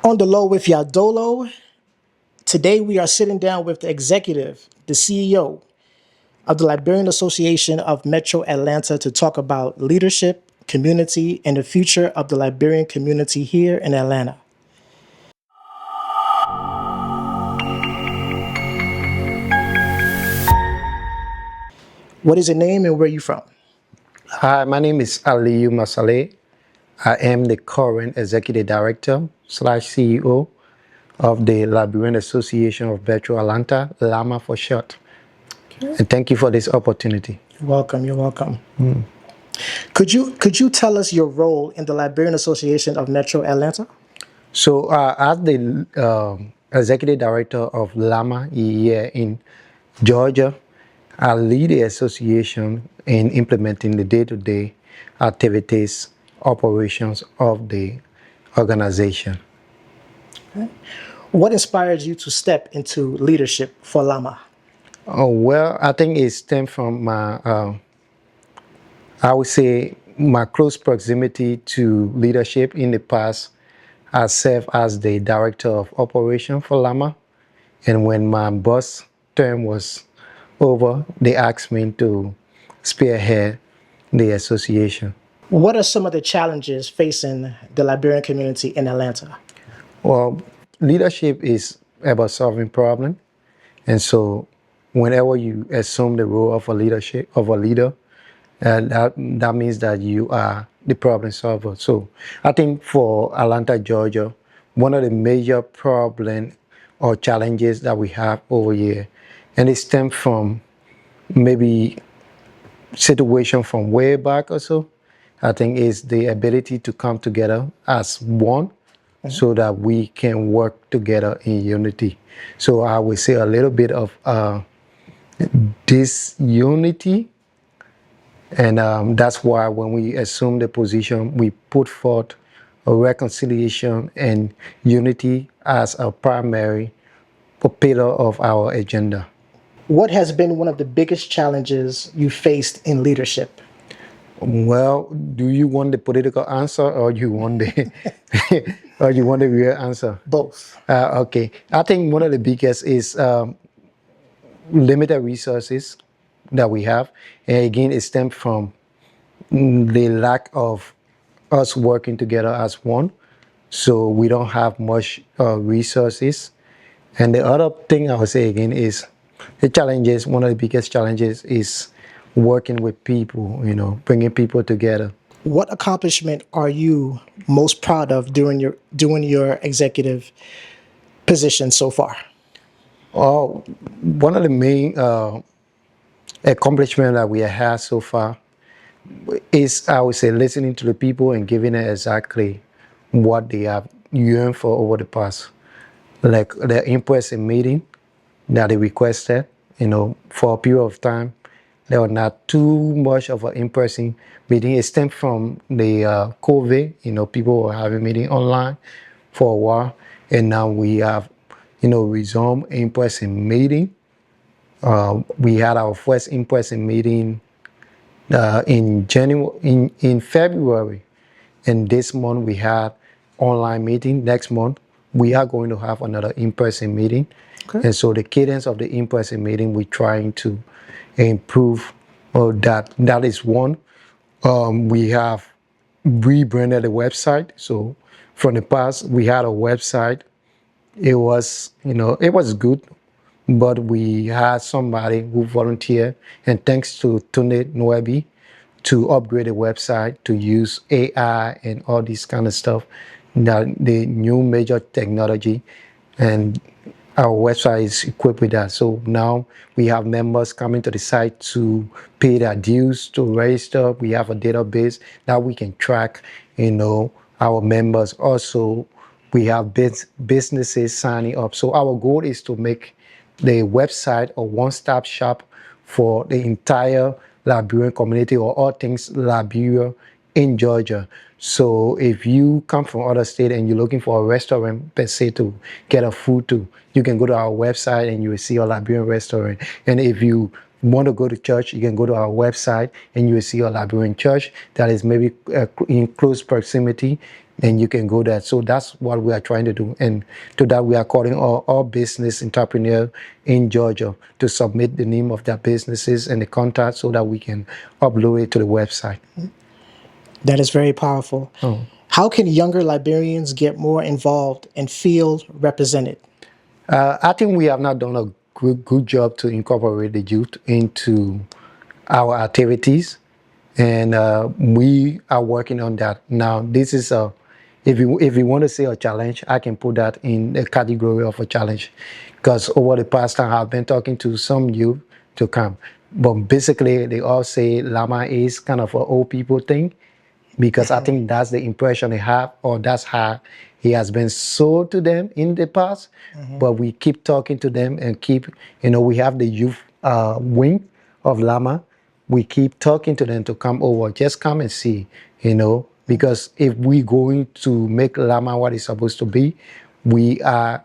On the low with Yadolo, today we are sitting down with the executive, the CEO of the Liberian Association of Metro Atlanta to talk about leadership, community, and the future of the Liberian community here in Atlanta. What is your name and where are you from? Hi, my name is Aliyu Masale. I am the current Executive Director / CEO of the Liberian Association of Metro Atlanta, LAMA for short. And thank you for this opportunity. You're welcome. You're welcome. Could you tell us your role in the Liberian Association of Metro Atlanta? So, as the Executive Director of LAMA here in Georgia, I lead the association in implementing the day-to-day activities, operations of the organization. What inspired you to step into leadership for Lama? Oh, well, I think it stemmed from I would say, my close proximity to leadership in the past. I served as the director of operation for Lama. And when my boss term was over, they asked me to spearhead the association. What are some of the challenges facing the Liberian community in Atlanta? Well, leadership is about solving problems. And so whenever you assume the role of a leader, that means that you are the problem solver. So I think for Atlanta, Georgia, one of the major problems or challenges that we have over here, and it stems from maybe situation from way back or so, I think is the ability to come together as one so that we can work together in unity. So I will say a little bit of this unity. And that's why when we assume the position, we put forth a reconciliation and unity as a primary pillar of our agenda. What has been one of the biggest challenges you faced in leadership? Well, do you want the political answer or you want the or you want the real answer? Both. Okay, I think one of the biggest is limited resources that we have, and again, it stems from the lack of us working together as one. So we don't have much resources. And the other thing I would say again is the challenges. One of the biggest challenges is working with people. Bringing people together. What accomplishment are you most proud of doing your executive position so far? One of the main accomplishments that we have had so far is, I would say, listening to the people and giving them exactly what they have yearned for over the past. Like the in-person meeting that they requested, for a period of time, there was not too much of an in-person meeting. It stemmed from the COVID, people were having meeting online for a while, and now we have, resumed in-person meeting. We had our first in-person meeting in January, in February, and this month we had online meeting. Next month we are going to have another in-person meeting. Okay. And so the cadence of the in-person meeting, we're trying to improve that. That is one. We have rebranded the website. So from the past, we had a website. It was, it was good, but we had somebody who volunteered, and thanks to Tunde Nwebi, to upgrade the website, to use AI and all this kind of stuff, the new major technology, and our website is equipped with that. So now we have members coming to the site to pay their dues, to register. We have a database that we can track, our members. Also, we have businesses signing up. So our goal is to make the website a one-stop shop for the entire Liberian community, or all things Liberia in Georgia. So if you come from other state and you're looking for a restaurant per se to get a food to, you can go to our website and you will see a Liberian restaurant. And if you want to go to church, you can go to our website and you will see a Liberian church that is maybe in close proximity and you can go there. So that's what we are trying to do. And to that, we are calling all business entrepreneurs in Georgia to submit the name of their businesses and the contact so that we can upload it to the website. That is very powerful. How can younger Liberians get more involved and feel represented? I think we have not done a good job to incorporate the youth into our activities, and we are working on that. Now, this is if you want to say a challenge, I can put that in the category of a challenge, because over the past time I've been talking to some youth to come, but basically they all say Llama is kind of an old people thing, because I think that's the impression they have, or that's how he has been sold to them in the past. But we keep talking to them and keep, we have the youth wing of Llama. We keep talking to them to come over, just come and see, because if we're going to make Llama what it's supposed to be, we are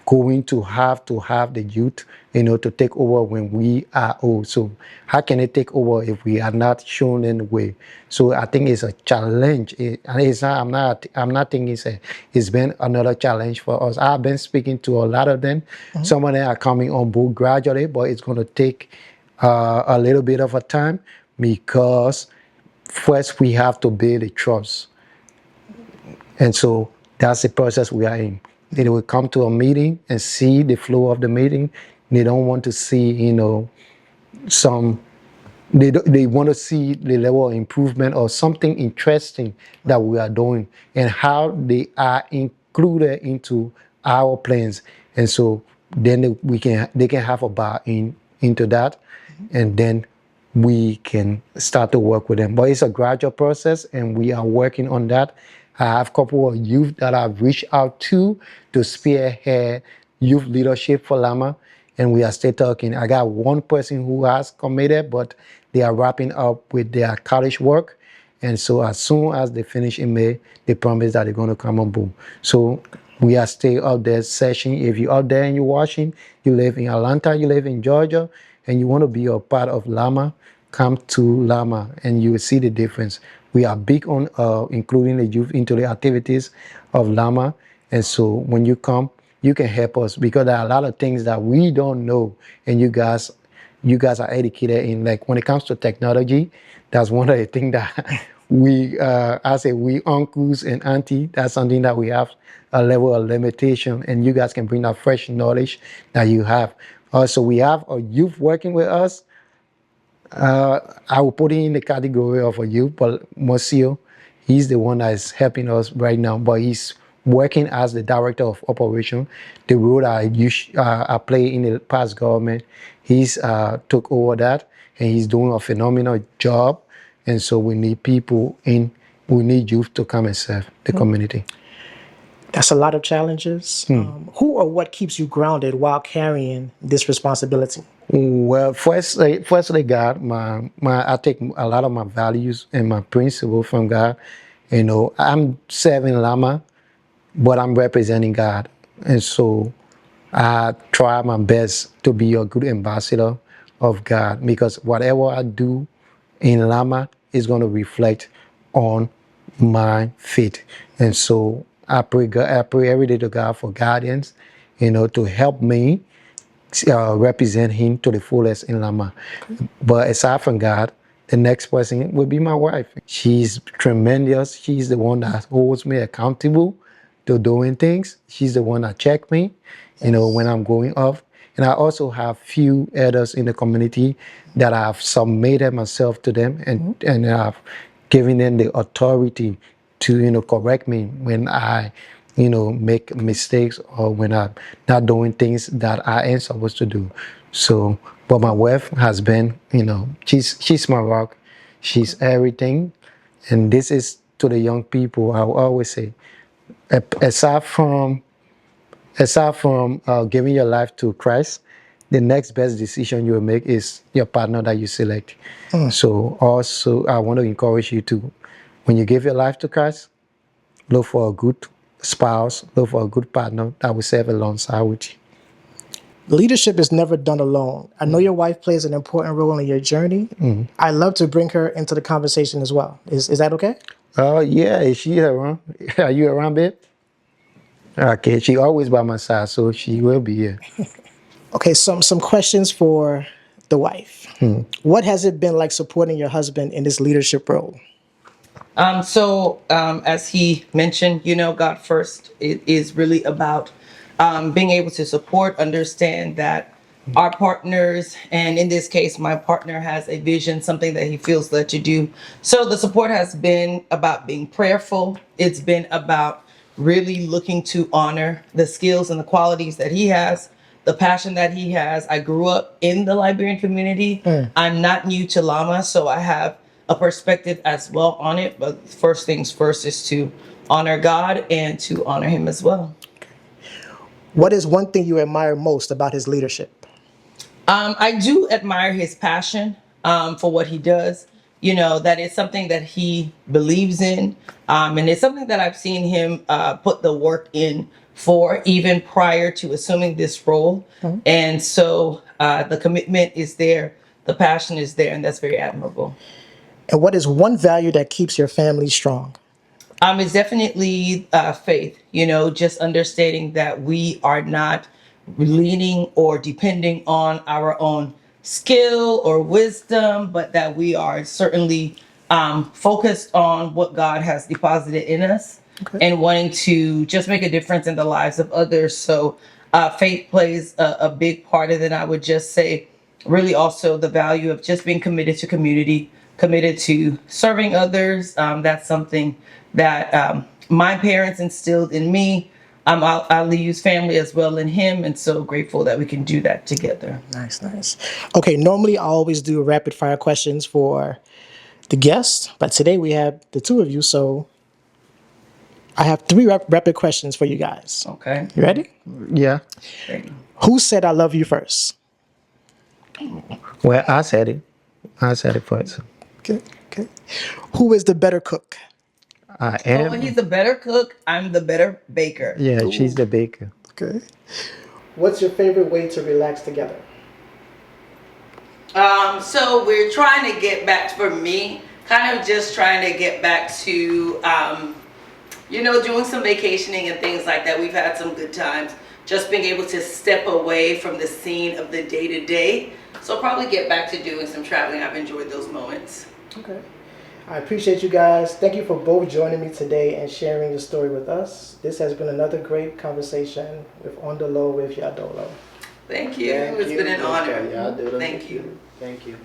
going to have the youth, to take over when we are old. So how can they take over if we are not shown in the way? So I think it's a challenge. And it's not, I'm not thinking it's been another challenge for us. I've been speaking to a lot of them. Some of them are coming on board gradually, but it's going to take a little bit of a time, because first we have to build a trust. And so that's the process we are in. They will come to a meeting and see the flow of the meeting. They don't want to see, they want to see the level of improvement or something interesting that we are doing and how they are included into our plans. And so then they can have a buy-in into that, and then we can start to work with them. But it's a gradual process, and we are working on that. I have a couple of youth that I've reached out to spearhead youth leadership for Llama, and we are still talking. I got one person who has committed, but they are wrapping up with their college work. And so as soon as they finish in May, they promise that they're going to come on board. So we are still out there searching. If you're out there and you're watching, you live in Atlanta, you live in Georgia, and you want to be a part of Llama, come to Llama and you will see the difference. We are big on including the youth into the activities of Llama. And so when you come, you can help us, because there are a lot of things that we don't know, and you guys are educated in. Like when it comes to technology, that's one of the things that we uncles and auntie, that's something that we have a level of limitation, and you guys can bring that fresh knowledge that you have. Also, we have a youth working with us. I will put it in the category of a youth, but Monsieur, he's the one that is helping us right now, but he's working as the director of operation. The role I play in the past government, he's took over that, and he's doing a phenomenal job. And so we need we need youth to come and serve the community. That's a lot of challenges. Who or what keeps you grounded while carrying this responsibility? Well, firstly, God, I take a lot of my values and my principles from God. I'm serving Llama, but I'm representing God. And so I try my best to be a good ambassador of God, because whatever I do in Llama is going to reflect on my faith. And so I pray every day to God for guidance, to help me represent Him to the fullest in Llama. But aside from God, the next person will be my wife. She's tremendous. She's the one that holds me accountable to doing things. She's the one that checks me, when I'm going off. And I also have few elders in the community that I've submitted myself to them, and I've given them the authority to, correct me when I, make mistakes, or when I'm not doing things that I ain't supposed to do. So, but my wife has been, she's my rock. She's everything. And this is to the young people, I will always say, aside from giving your life to Christ, the next best decision you will make is your partner that you select. So also, I want to encourage you to, when you give your life to Christ, look for a good spouse, look for a good partner that will serve alongside with you. Leadership is never done alone. I know your wife plays an important role in your journey. I love to bring her into the conversation as well. Is that okay? Oh, yeah. Is she around? Are you around, babe? Okay. She always by my side, so she will be here. Okay, some questions for the wife. What has it been like supporting your husband in this leadership role? As he mentioned, God first, it is really about being able to support, understand that our partners, and in this case, my partner has a vision, something that he feels led to do. So the support has been about being prayerful. It's been about really looking to honor the skills and the qualities that he has, the passion that he has. I grew up in the Liberian community. I'm not new to Llama, so I have a perspective as well on it. But first things first is to honor God and to honor him as well. What is one thing you admire most about his leadership? I do admire his passion for what he does. That is something that he believes in. And it's something that I've seen him put the work in for even prior to assuming this role. And so the commitment is there, the passion is there, and that's very admirable. And what is one value that keeps your family strong? It's definitely faith, just understanding that we are not leaning or depending on our own skill or wisdom, but that we are certainly focused on what God has deposited in us and wanting to just make a difference in the lives of others. So faith plays a big part of it. I would just say, really, also the value of just being committed to community, committed to serving others. That's something that my parents instilled in me. I'll use family as well in him, and so grateful that we can do that together. Nice, nice. Okay, normally I always do rapid fire questions for the guests, but today we have the two of you, so I have three rapid questions for you guys. Okay. You ready? Yeah. Ready. Who said I love you first? Well, I said it. I said it first. Okay, okay. Who is the better cook? I Well, am. he's the better cook. I'm the better baker. Yeah, she's the baker. Okay. What's your favorite way to relax together? So we're trying to get back, for me, kind of just trying to get back to, doing some vacationing and things like that. We've had some good times. Just being able to step away from the scene of the day to day. So probably get back to doing some traveling. I've enjoyed those moments. Okay. I appreciate you guys. Thank you for both joining me today and sharing your story with us. This has been another great conversation with On the Low with Yadolo. Thank you. It's been an honor. Yeah, Thank you. Thank you.